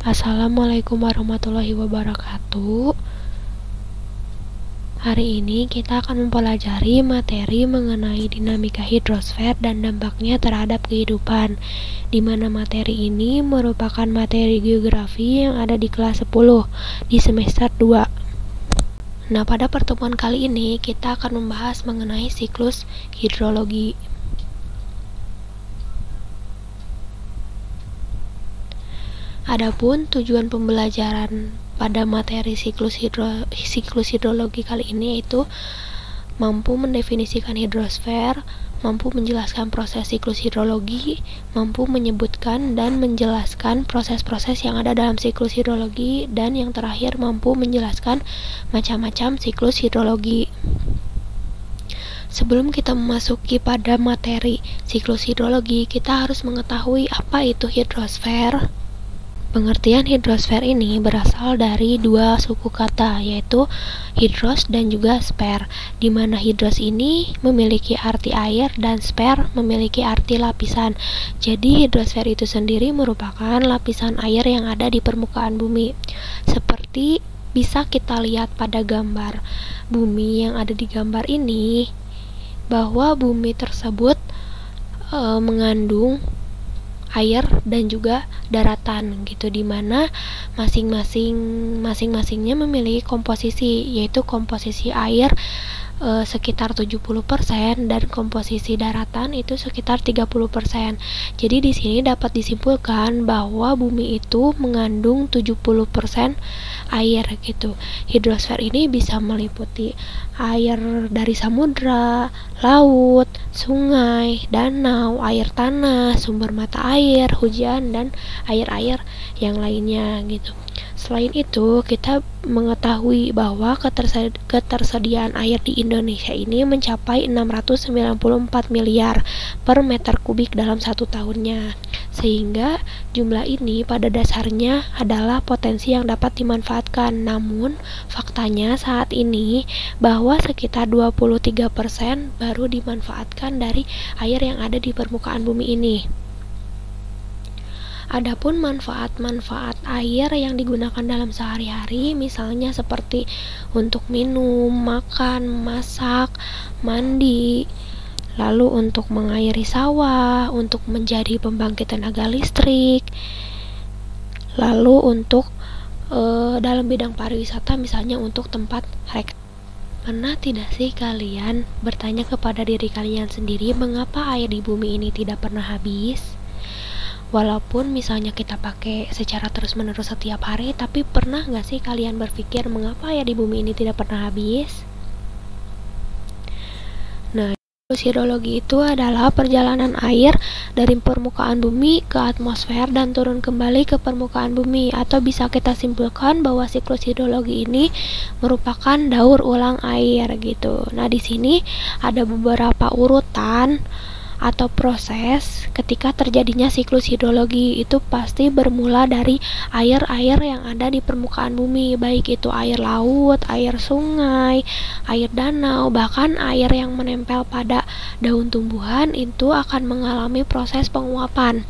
Assalamualaikum warahmatullahi wabarakatuh. Hari ini kita akan mempelajari materi mengenai dinamika hidrosfer dan dampaknya terhadap kehidupan, di mana materi ini merupakan materi geografi yang ada di kelas 10 di semester 2. Nah, pada pertemuan kali ini kita akan membahas mengenai siklus hidrologi. Adapun tujuan pembelajaran pada materi siklus hidrologi kali ini yaitu mampu mendefinisikan hidrosfer, mampu menjelaskan proses siklus hidrologi, mampu menyebutkan dan menjelaskan proses-proses yang ada dalam siklus hidrologi, dan yang terakhir mampu menjelaskan macam-macam siklus hidrologi. Sebelum kita memasuki pada materi siklus hidrologi, kita harus mengetahui apa itu hidrosfer. Pengertian hidrosfer ini berasal dari dua suku kata, yaitu hidros dan juga sfer, di mana hidros ini memiliki arti air dan sfer memiliki arti lapisan. Jadi hidrosfer itu sendiri merupakan lapisan air yang ada di permukaan bumi. Seperti bisa kita lihat pada gambar bumi yang ada di gambar ini, bahwa bumi tersebut mengandung air dan juga daratan gitu, dimana masing-masingnya memiliki komposisi, yaitu komposisi air sekitar 70% dan komposisi daratan itu sekitar 30%. Jadi di sini dapat disimpulkan bahwa bumi itu mengandung 70% air gitu. Hidrosfer ini bisa meliputi air dari samudra, laut, sungai, danau, air tanah, sumber mata air, hujan, dan air-air yang lainnya gitu. Selain itu, kita mengetahui bahwa ketersediaan air di Indonesia ini mencapai 694 miliar per meter kubik dalam satu tahunnya, sehingga jumlah ini pada dasarnya adalah potensi yang dapat dimanfaatkan. Namun, faktanya saat ini bahwa sekitar 23% baru dimanfaatkan dari air yang ada di permukaan bumi ini. Adapun manfaat-manfaat air yang digunakan dalam sehari-hari, misalnya seperti untuk minum, makan, masak, mandi, lalu untuk mengairi sawah, untuk menjadi pembangkit tenaga listrik, lalu untuk dalam bidang pariwisata, misalnya untuk tempat rekreasi. Pernah tidak sih kalian bertanya kepada diri kalian sendiri, mengapa air di bumi ini tidak pernah habis? Walaupun misalnya kita pakai secara terus-menerus setiap hari, tapi pernah nggak sih kalian berpikir mengapa air di bumi ini tidak pernah habis? Nah, siklus hidrologi itu adalah perjalanan air dari permukaan bumi ke atmosfer dan turun kembali ke permukaan bumi, atau bisa kita simpulkan bahwa siklus hidrologi ini merupakan daur ulang air gitu. Nah, di sini ada beberapa urutan atau proses ketika terjadinya siklus hidrologi. Itu pasti bermula dari air-air yang ada di permukaan bumi, baik itu air laut, air sungai, air danau, bahkan air yang menempel pada daun tumbuhan itu akan mengalami proses penguapan.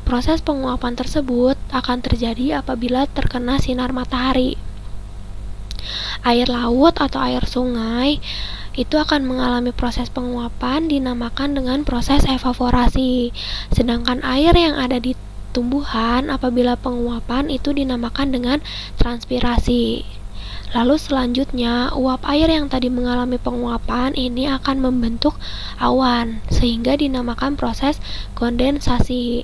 Proses penguapan tersebut akan terjadi apabila terkena sinar matahari. Air laut atau air sungai itu akan mengalami proses penguapan dinamakan dengan proses evaporasi. Sedangkan air yang ada di tumbuhan apabila penguapan itu dinamakan dengan transpirasi. Lalu selanjutnya, uap air yang tadi mengalami penguapan ini akan membentuk awan, sehingga dinamakan proses kondensasi.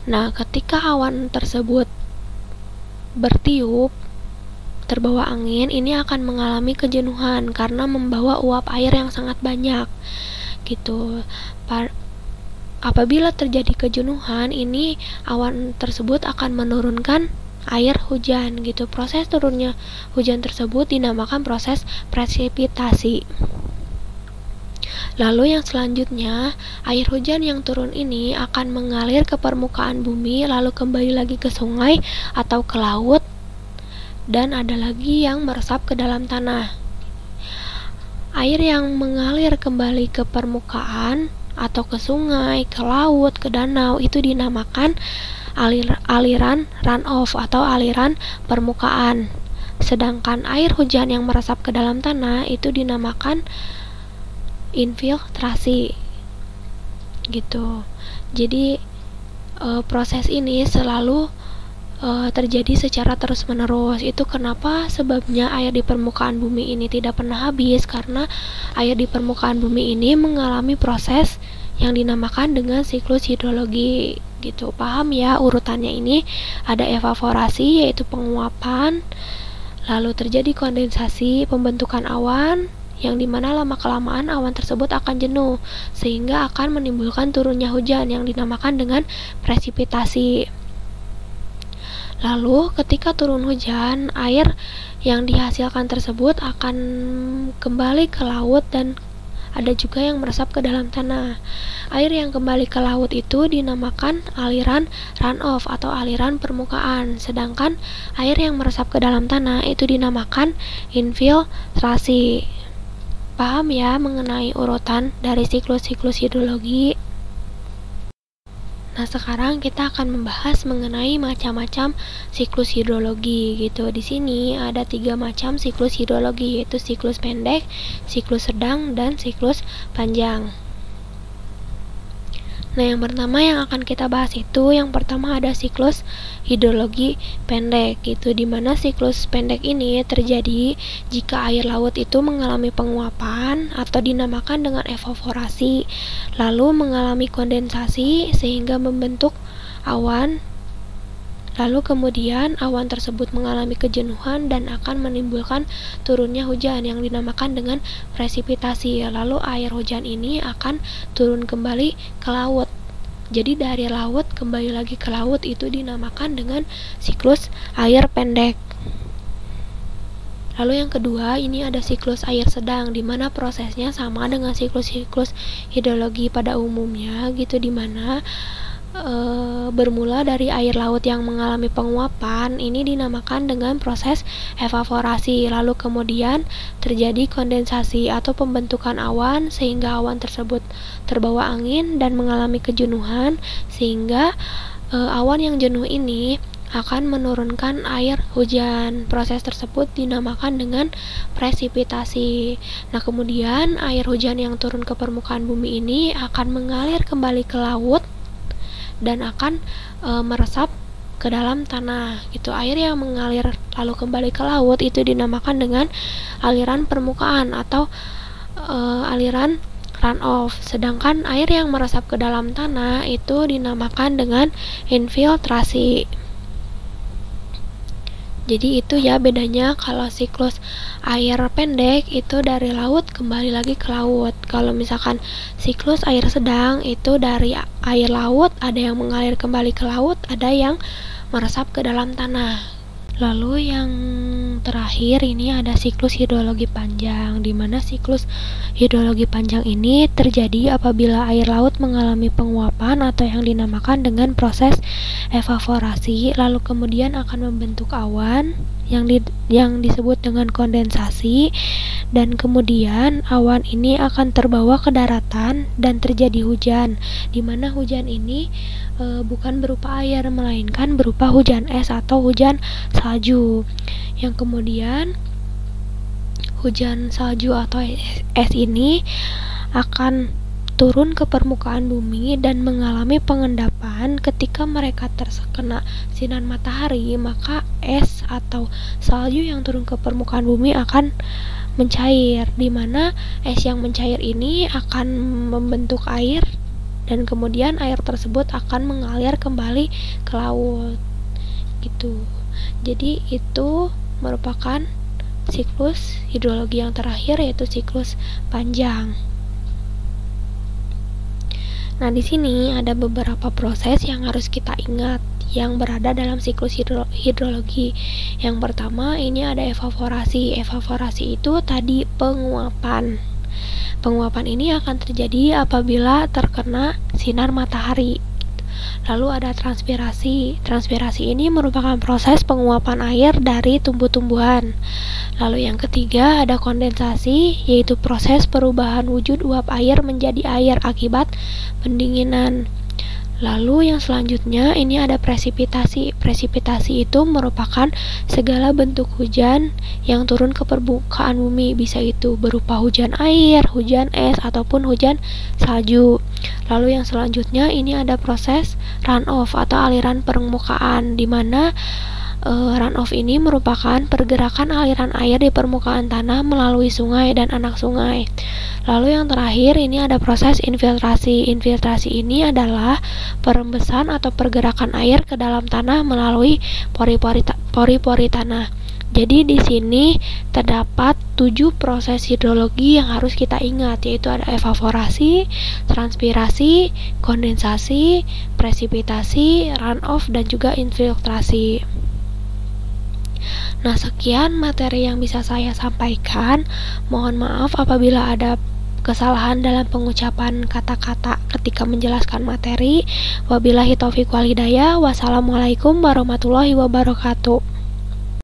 Nah, ketika awan tersebut bertiup, terbawa angin, ini akan mengalami kejenuhan karena membawa uap air yang sangat banyak gitu. Apabila terjadi kejenuhan, ini awan tersebut akan menurunkan air hujan gitu. Proses turunnya hujan tersebut dinamakan proses presipitasi. Lalu yang selanjutnya, air hujan yang turun ini akan mengalir ke permukaan bumi, lalu kembali lagi ke sungai atau ke laut, dan ada lagi yang meresap ke dalam tanah. Air yang mengalir kembali ke permukaan atau ke sungai, ke laut, ke danau itu dinamakan aliran runoff atau aliran permukaan. Sedangkan air hujan yang meresap ke dalam tanah itu dinamakan infiltrasi. Gitu. Jadi proses ini selalu terjadi secara terus-menerus. Itu kenapa sebabnya air di permukaan bumi ini tidak pernah habis, karena air di permukaan bumi ini mengalami proses yang dinamakan dengan siklus hidrologi. Gitu. Paham ya urutannya ini? Ada evaporasi, yaitu penguapan, lalu terjadi kondensasi, pembentukan awan, yang dimana lama-kelamaan awan tersebut akan jenuh sehingga akan menimbulkan turunnya hujan yang dinamakan dengan presipitasi. Lalu ketika turun hujan, air yang dihasilkan tersebut akan kembali ke laut dan ada juga yang meresap ke dalam tanah. Air yang kembali ke laut itu dinamakan aliran runoff atau aliran permukaan, sedangkan air yang meresap ke dalam tanah itu dinamakan infiltrasi. Paham ya mengenai urutan dari siklus-siklus hidrologi? Nah, sekarang kita akan membahas mengenai macam-macam siklus hidrologi gitu. Di sini ada 3 macam siklus hidrologi, yaitu siklus pendek, siklus sedang, dan siklus panjang. Nah, yang pertama yang akan kita bahas itu, yang pertama ada siklus hidrologi pendek gitu, dimana siklus pendek ini terjadi jika air laut itu mengalami penguapan atau dinamakan dengan evaporasi, lalu mengalami kondensasi sehingga membentuk awan, lalu kemudian awan tersebut mengalami kejenuhan dan akan menimbulkan turunnya hujan yang dinamakan dengan presipitasi. Lalu air hujan ini akan turun kembali ke laut. Jadi dari laut kembali lagi ke laut itu dinamakan dengan siklus air pendek. Lalu yang kedua, ini ada siklus air sedang, di mana prosesnya sama dengan siklus-siklus hidrologi pada umumnya gitu, di mana bermula dari air laut yang mengalami penguapan. Ini dinamakan dengan proses evaporasi, lalu kemudian terjadi kondensasi atau pembentukan awan sehingga awan tersebut terbawa angin dan mengalami kejenuhan, sehingga awan yang jenuh ini akan menurunkan air hujan. Proses tersebut dinamakan dengan presipitasi. Nah, kemudian air hujan yang turun ke permukaan bumi ini akan mengalir kembali ke laut dan akan meresap ke dalam tanah gitu. Air yang mengalir lalu kembali ke laut itu dinamakan dengan aliran permukaan atau aliran runoff, sedangkan air yang meresap ke dalam tanah itu dinamakan dengan infiltrasi. Jadi itu ya bedanya, kalau siklus air pendek itu dari laut kembali lagi ke laut. Kalau misalkan siklus air sedang itu dari air laut, ada yang mengalir kembali ke laut, ada yang meresap ke dalam tanah. Lalu yang terakhir ini ada siklus hidrologi panjang, di mana siklus hidrologi panjang ini terjadi apabila air laut mengalami penguapan atau yang dinamakan dengan proses evaporasi, lalu kemudian akan membentuk awan yang disebut dengan kondensasi, dan kemudian awan ini akan terbawa ke daratan dan terjadi hujan, di mana hujan ini bukan berupa air melainkan berupa hujan es atau hujan salju, yang kemudian hujan salju atau es ini akan turun ke permukaan bumi dan mengalami pengendapan. Ketika mereka terkena sinar matahari, maka es atau salju yang turun ke permukaan bumi akan mencair, di mana es yang mencair ini akan membentuk air dan kemudian air tersebut akan mengalir kembali ke laut gitu. Jadi itu merupakan siklus hidrologi yang terakhir, yaitu siklus panjang. Nah, di sini ada beberapa proses yang harus kita ingat yang berada dalam siklus hidrologi. Yang pertama, ini ada evaporasi. Evaporasi itu tadi penguapan. Penguapan ini akan terjadi apabila terkena sinar matahari. Lalu ada transpirasi. Transpirasi ini merupakan proses penguapan air dari tumbuh-tumbuhan. Lalu yang ketiga ada kondensasi, yaitu proses perubahan wujud uap air menjadi air akibat pendinginan. Lalu yang selanjutnya ini ada presipitasi. Presipitasi itu merupakan segala bentuk hujan yang turun ke permukaan bumi, bisa itu berupa hujan air, hujan es, ataupun hujan salju. Lalu yang selanjutnya ini ada proses runoff atau aliran permukaan, di mana runoff ini merupakan pergerakan aliran air di permukaan tanah melalui sungai dan anak sungai. Lalu yang terakhir ini ada proses infiltrasi. Infiltrasi ini adalah perembesan atau pergerakan air ke dalam tanah melalui pori-pori tanah. Jadi di sini terdapat 7 proses hidrologi yang harus kita ingat, yaitu ada evaporasi, transpirasi, kondensasi, presipitasi, runoff, dan juga infiltrasi. Nah, sekian materi yang bisa saya sampaikan. Mohon maaf apabila ada kesalahan dalam pengucapan kata-kata ketika menjelaskan materi. Wabillahi taufiq wal hidayah. Wassalamualaikum warahmatullahi wabarakatuh.